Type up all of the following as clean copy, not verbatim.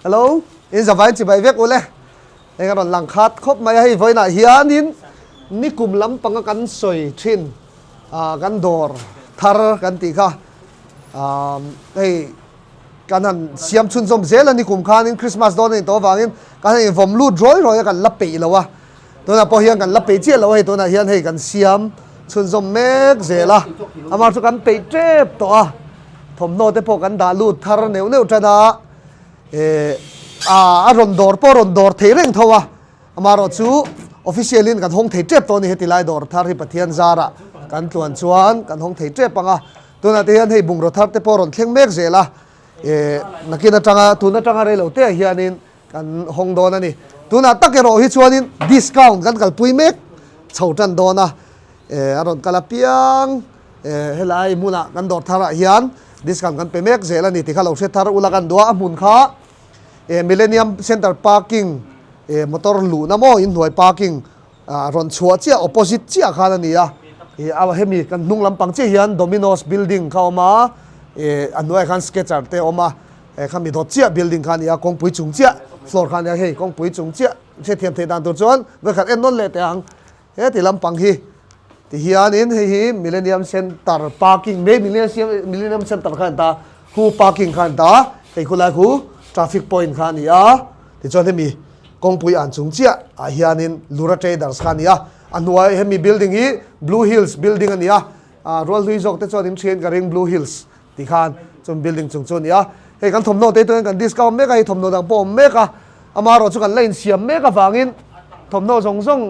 hello in zavai chi bai vek ule enga ron lang khat khop mai hei voina hianin ni kum lam panga kan soi thin kan dor thar kan ti kha hei kanan siam chun som zel ani kum khan in Christmas don ni to wangin kan hei vom lu droi roi kan la pe lo wa to na po hian kan la pe che lo hei to na hian hei kan siam chun som mek zela amar chu kan pe trep to a thom no te po kan da lu thar neu neu chana ron dor thei reng thowa amaro chu official in kan hong thei trep to ni hetilai dor thar hi pathian zara kan tuan chuan kan hong thei trep anga tuna te hian hei bungro thar te po ron thleng mek zela nakina tanga tuna tanga re lo te hianin kan hong don ani tuna takero hi chuanin discount kan kal pui mek chhotan dona aron kalapiang helai muna kan dor thara hian discount kan pe mek zela ni tikha lo se thar ulakan dua amun kha Millennium Center parking motor lu na mo in hnuai parking ron chua chia opposite chia khan ani a hemi kan nung lampang che hian Domino's building kha oma anoi khan sketcher te oma khami dot chia building khan ya kong pui chung chia floor khan ya hei kong pui chung chia che thiam the dan tur chuan ve khat en non le te ang he ti lampang hi ti hian in hei Millennium Center parking Millennium Center khan ta hu parking khan ta hei khulai khu traffic point khan ya ti chuan hemi kong pui an chung chia a hianin Lura Traders khan ya anuai hemi building hi Blue Hills building ania rol hui jok te chuan in chen ka ring Blue Hills ti khan chum building chung chun ya hei kan thomno te to kan discount me ka hi thomno dang po me ka amaro chu kan line siam me ka wangin thomno jong jong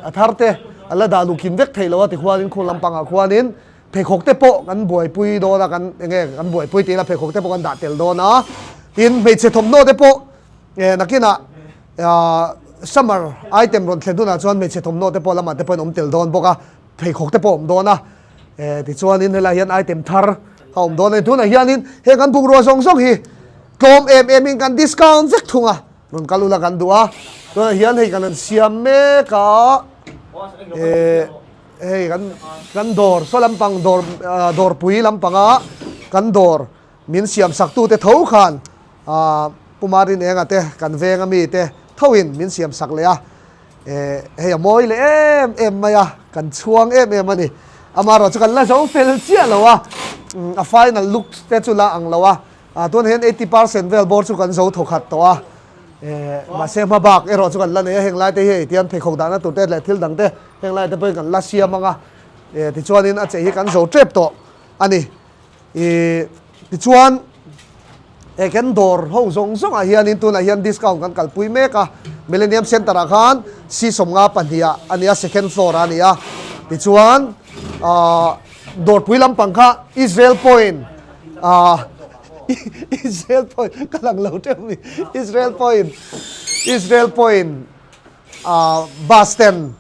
atharte ala dalu kin vek theilo ti khwanin khul lampang a khwanin phekok te po kan buai pui do na kan nge kan buai pui te la phekok te po kan da tel do na in me che thomno te po nakina summer item ron thleduna chuan me che thomno te po lama te po om tel don boka phekok te po om do na ti chuan in hela hian item thar om do na tuna hianin he kan bung ro song song hi tom in kan discount vek thunga ron kalula kan dua to hian hei kan siam me ka hei kan dor so lampang dor pui lampanga kan dor min siam saktu te tho khan pumarin enga te kan venga mi te thoin min siam sak le a hei moi le em maya kan chuang em ani amaro chu kan la zo fel chia lo a final look te chu la ang lo a ton hen 80% vel bor chu kan zo thokhat to a ma se ma bak ero chu kan la ne heng lai te he tiam the khok da na tu te le thil dang te heng lai te pe kan la siam anga ti chuanin a che hi kan zo trep to ani ti chuan kan dor ho zong zong a hianin tuna hian discount kan kalpui me ka Millennium Center a khan si somnga pania ania second floor ania ti chuan dor pui lampang kha Israel Point kalang lo te mi Israel Point bus stand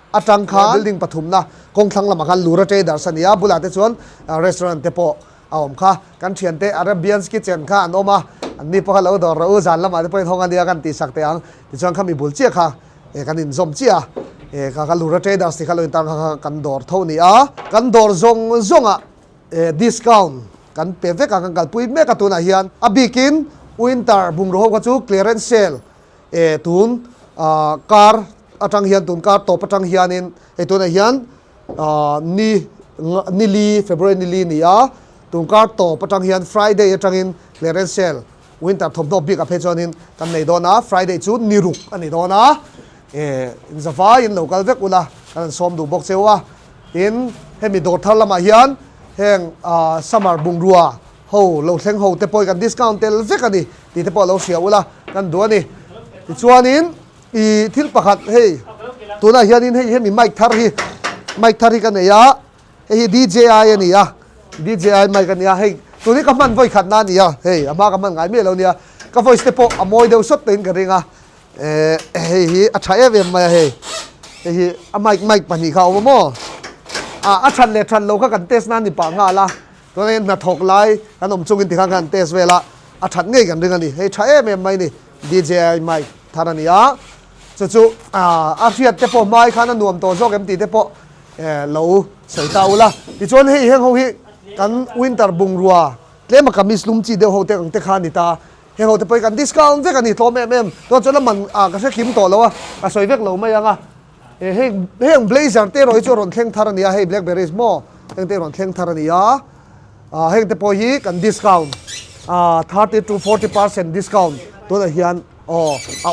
atang kha building pathumna kong thlang lama khan Lura Traders ania bulate chuan restaurant te po aom kha kan thiante Arabian kitchen kha an oma an ni pakha lo dor ro zan lama te point hong ania kan ti sakte ang ti chuan khami bul chia kha kan in zom chia ka Lura Traders ti kha lo in tang kha kan dor tho ni a kan dor zong zonga discount kan pe ve ka kan kal pui me ka tuna hian a bikin winter bung ro ka chu clearance sale tun car atang hian tun car top atang hianin tuna hian ni li February ni li ni a tun car top atang hian Friday atangin clearance sale winter thom no big a phe chonin kan nei dona Friday chu niruk ani dona in zafa in local vek ula kan som du bok chewa in hemi dor thar lama hian heng summer bungrua ho lo thleng ho te poi kan discount tel vek ani ti te po lo sia ula kan du ani ti chuanin I thil pakhat hei tuna hianin hemi mic thar hi kan ya hei DJI ani ya DJI mic kan ya hei tuni ka man voi khat na ni ya hei ama ka man ngai me lo nia ka voice te po amoi deu sot tein ka ringa hei hi a thae ve ma hei a mic pani kha o mo a than lo ka kan test na ni pa nga la to nen na thok lai kan om chungin ti kha kan test vela a that ngei kan ringa ni hei thae me mai ni DJI mic tharania chu a riat te po mai khana nuam to jok em ti te po lo sei ta ula ti chon hei heng ho hi kan winter bungrua tlema kamis lum chi de ho te ang te kha ni ta เฮงเอาแต่ไปกันดิสคาวน์เวกันนี่โตแม่ตัวจนมันก็ใช้คิมโตแล้วอ่ะสวยเวกเราไม่ยังเฮงเบลเซอร์เตอร์ไอ้จรอนเข่งทารนีเฮงแบล็คเบอร์รี่โม่เฮงเตอร์อนเข่งทารนีเฮงแต่พอฮีกันดิสคาวน์30 to 40% discount ตัวนั้นเฮียน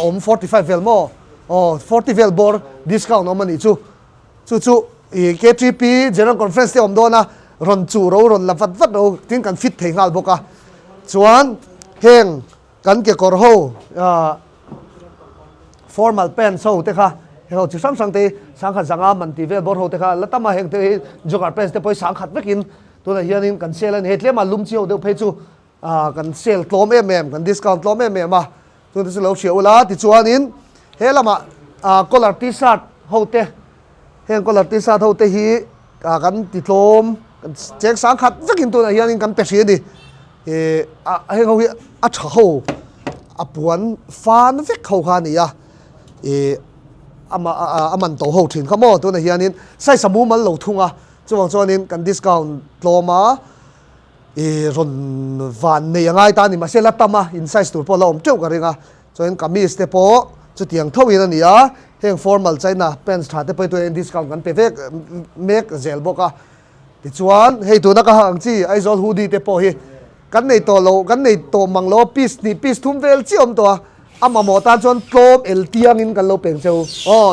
45 เวลโม่40 เวลบอร์ดิสคาวน์มันนี่จู่K3P General Conference ที่โดนนะรอนจู่รอนลำฟัดเราทิ้งกันฟิตเทงาลบกส่วนเฮงกันเกี่ยวกับเขาformal pen โซ่เตะค่ะเฮงเอาจุดสังเตสังขัดสังอามันตีเวลบอร์โฮเตะค่ะแล้วตั้มมาเฮงเตะจุการ์เพนเตะไปสังขัดไม่กินตัวนั้นเฮียนกันเซลล์เฮดเลี้ยมาลุ่มเชียวเดี๋ยวเพจูกันเซลล์โลมกันดิสคาวน์โลมมาตัวนั้นเราเชียวละติดส่วนนี้เฮละมาก็ลาร์ติสัตโฮเตะเฮงก็ลาร์ติสัตโฮเตะฮีกันติดลมเช็คสังขัดไม่กินตัวนั้นเฮียนกันเปรี้ยดิเฮงเขาอัดเขาปวนฟ้านเฟกเขาขานี่มันโตเขาถึงเขาโม่ตัวนั้นเฮียนใส่สมูมันเหลวทุ่งช่วงนี้กันดิสคาวน์โลมรอนวันนี้ยังไงตานี่มาเซลัตตามาอินไซส์ตัวพอเราเจ้ากันเองส่วนกามีสเตปโปจุดยังเท่าอีนั่นนี่เฮงฟอร์มัลใจนะเป็นสถานที่ไปตัวเองดิสคาวน์กันเปเฟกเมกเซลบอกติดส่วนเฮ้ยตัวนักห่างจีไอซอลฮูดีเตปโปเฮกันในตัวเรากันในตัวมังโลปิสนี่ปิสทุ่มเวลจีอมตัวมาหมอตาจนโตมเอลเตียงอินกันเราเปลี่ยนเจ้า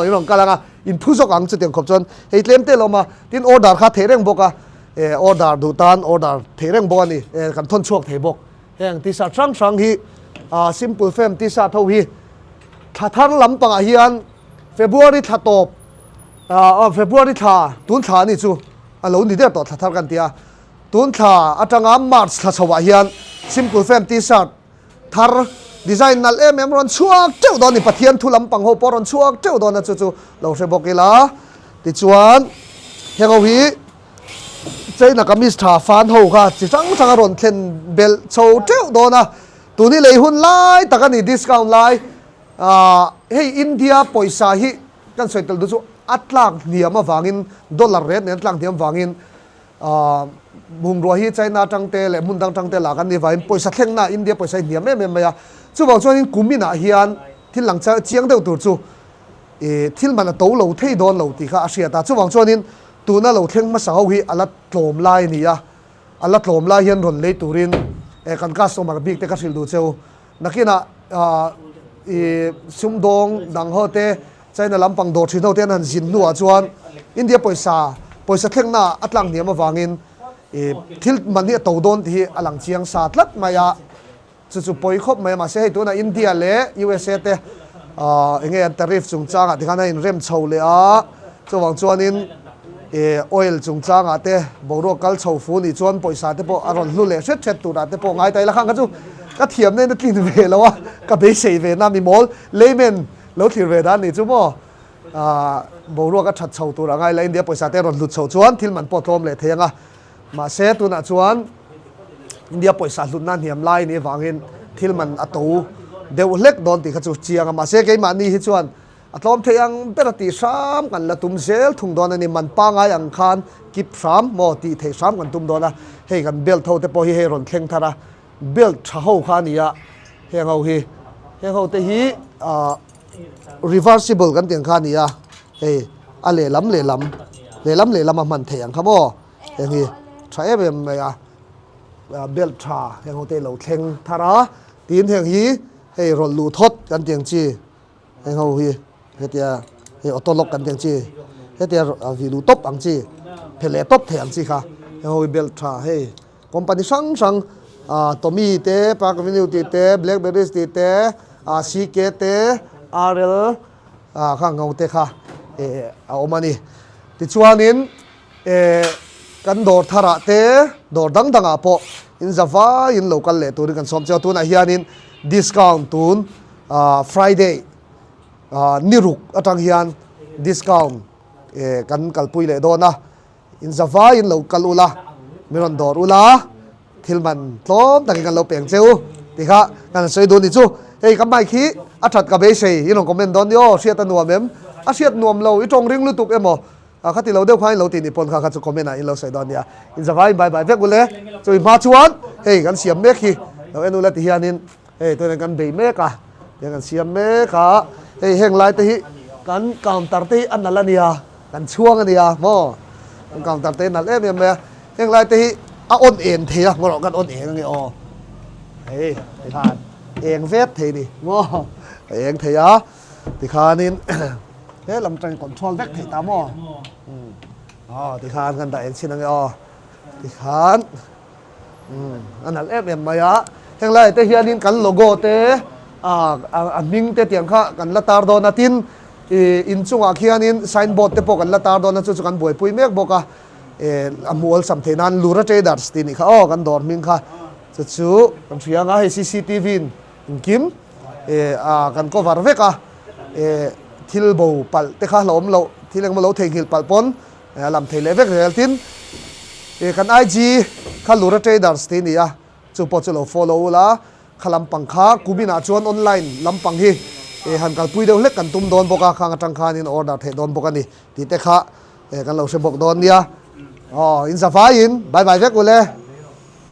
นี่น้องกันละอินผู้สกังจุดยังขบจนเฮ้ยเต็มเตเรามาที่ออเดอร์ค่าเทเรงบอกออเดอร์ดูตันออเดอร์เทเรงบอกนี่กันทนช่วงเทบอกแห่งที่สัตว์ช่างฮีsimple fam ที่สัตว์เท่าฮีถ้าท่านลำปังเฮียนเฟบรุรีถ้าตบเฟบรุรีถ้าตุนถ้านี่จู่เราหนีได้ต่อถ้าท่านกันเตียตุนถ้าจังมาร์ชถ้าสวายเฮียน simple fam ที่สัตว์ท่าดีไซน์นั่นรอนช่วงเจ้าดอนนี่ปะเทียนทุลำปังโฮปรอนช่วงเจ้าดอนนะจู่เราเสบอกกันละติดชวนเฮงเอาฮีใจนักมิสถาฟันโฮค่ะจิจังรอนเทนเบลโชเจ้าดอนนะตัวนี้เลยหุ่นไล่แต่กันนี่ดิสคาวน์ไล่เฮ้ยอินเดียปอยซาฮิกันสวยตัวดูจู่อัตลักษณ์เนี่ยมาวางินดอลลาร์เรทเนี่ยอัตลักษณ์เนี่ยวางินมุงรัวฮีใจน่าจังเตะและมุนดังจังเตะหลักกันนี่วางินปอยซาเข่งน่ะอินเดียปอยซาเนี่ยไม่จู่บอกช่วงนี้กุมิน่ะเฮียนที่หลังจากเชียงเดียวตัวจู่ที่มันโตเหลาเที่ยโดนเหลาตีข้าอาเซียตาจู่บอกช่วงนี้ตัวน่ะเหลาเข่งมาสาวฮีอัลลัดโถมไล่นี่อัลลัดโถมไล่เฮียนรอนเลยตูรินกันกัสโซมาร์บิกเตะกัสซิลดูเจ้านักกินะซุ่มดงดังโฮเตใจน่ะลำปังโดดชินโฮเตนั่นจินนัวจวนอินเดียปอยซาเข่งน่ะอัตลังเนี่ยมาวางินที่มันเนี่ยโตโดนที่อลังเชียงสาดลัดมายาจู่ๆปอยคบมาเสียให้ตัวน่ะอินเดียเล่ USA เตเงี้ยตาริฟจุงจ้างที่ข้างในเริ่มโชว์เลยจู่วังจวนนี้ออยล์จุงจ้างเตบอกว่ากัลโชว์ฟูนี่จวนปอยซาเตปอารอนลุเล่เช็ดตัวเตปง่ายแต่ละครั้งก็จู่ก็เทียมเนี่ยนักลินเวแล้วก็เบสเซเวน่ามีมอลเลเมนแล้วที่เวด้านนี้จู่มั้งบอกว่าก็ชัดโชว์ตัวง่ายเลยอินเดียปอยซาเตรอนลุดโชว์จวนที่มันปอดลมเลยเทียงมาเซตัวน่ะจวนอินเดียปอยซาลุนนั่นเหี่ยมไล่นี่วางเงินที่มันอัตโตเดี๋ยวเล็กโดนตีขจุเชียงมาเซกไอ้มันนี่ฮิจวนอัตลอมเทียงเป็นตีสามกันละตุ้มเซลทุ่งโดนนี่มันปังไอ้อังคารกิบสามโมตีเทสามกันตุ้มโดนนะเฮกันเบลเท่าแต่พอเฮรอนเข่งทาระเบลชาโฮขานี่เฮงเอาแต่ฮีreversible กันเตียงขานี่เฮ้อะไรล้ำมันเถียงครับบ่เฮงฮีใช้เป็นไงเบลชาเฮงเอาแต่เราเข่งทาระตีนเฮงฮีให้รอนลูทดกันเตียงจีเฮงเอาฮีเฮตียเฮออโต้ล็อกกันเตียงจีเฮตียวิลูตบอังจีเพลตบเถียงจีค่ะเฮงเอาเบลชาให้คอมพานีสังตัวมีเตะปากวินิวตีเตะแบล็คเบอร์รี่ตีเตะซีเคเตะอาร์เอลข้างเงาเตะค่ะเอามานี่ติดชวนนี้กันโดดทาระเตะโดดดังอ่ะพออินซาฟ้าอินโลกัลเล่ตัวนี้กันสมเจ้าตัวน่ะเฮียนินดิสคาวน์ตูนFriday นิรุกอังเฮียนดิสคาวน์กันกัลปุยเล่โดนนะอินซาฟ้าอินโลกัลอุลามิรันดอร์อุลาที่มันล้อมตั้งกันเราเปลี่ยนเจ้าที่ข้ากันสวยดูนี่จู่เฮ้ยกับไม่ขี้อัดกับเบสย์ยี่น้องคอมเมนต์ตอนนี้เสียตันวมเอ็มเสียนวมเราอีตรงริงลุตุกเอ็มข้าที่เราเดี๋ยวควายเราตีนี่ปนข้าจะคอมเมนต์อินเราใส่ตอนนี้อินสบายบายเวกบุเล่จู่มาชวนเฮ้ยกันเสียมเมฆขี้เราเอ็นดูแลที่เฮียนิน ตัวนั้นกันเบย์เมกะยังกันเสียมเมกะเฮงไลท์ที่กันกาวตัดที่อันนั้นละเนี่ยกันช่วงอันเนี่ยโม่กันกาวตัดที่นั่นเมียเฮงไลท์ที่อ้นเอ็นเทียมเรากันอ้นเอ็นไงอ๋อที่ขานเองเวททีดิโม่เองเทียที่ขานี่ลำจังคอนโทรลเวกทีตามโม่ที่ขานกันแต่เองชิ้นไงอ๋อที่ขานอันนั้นเมียมาเฮงไลท์ที่เฮียนินกันโลโก้เตมิงเตเตียงข้ากันละตาร์โดนัตินอินจุงอาเคียนินไซน์บอร์ดเตปกันละตาร์โดนัทจุกันบวยปุยเมกบอกอมัวสัมเทนันลูระเจดัร์สตินี่ข้ากันดอร์มิงข้าจุกันเสียงให้CCTVอินกิมกันก็วาร์เวกทิลโบปัลเตข้าล้มเราที่เรื่องมาเราเทกิลปัลปนลำเทเลเวกเรลตินกันIGข้าลูระเจดัร์สตินี่จุปอจุโลฟอลโล่ละขลังปังค้ากูบินาชวนออนไลน์ลำปังฮีหันกันปุยเดียวเล็กกันตุ้มโดนบอกข้างจังคานินออร์ดัตเโดนบอกกันนี่ที่เตะข้ากันเราเสบอกโดนเนี่ยอินซาฟ้าอินบายบายเวกกูเลย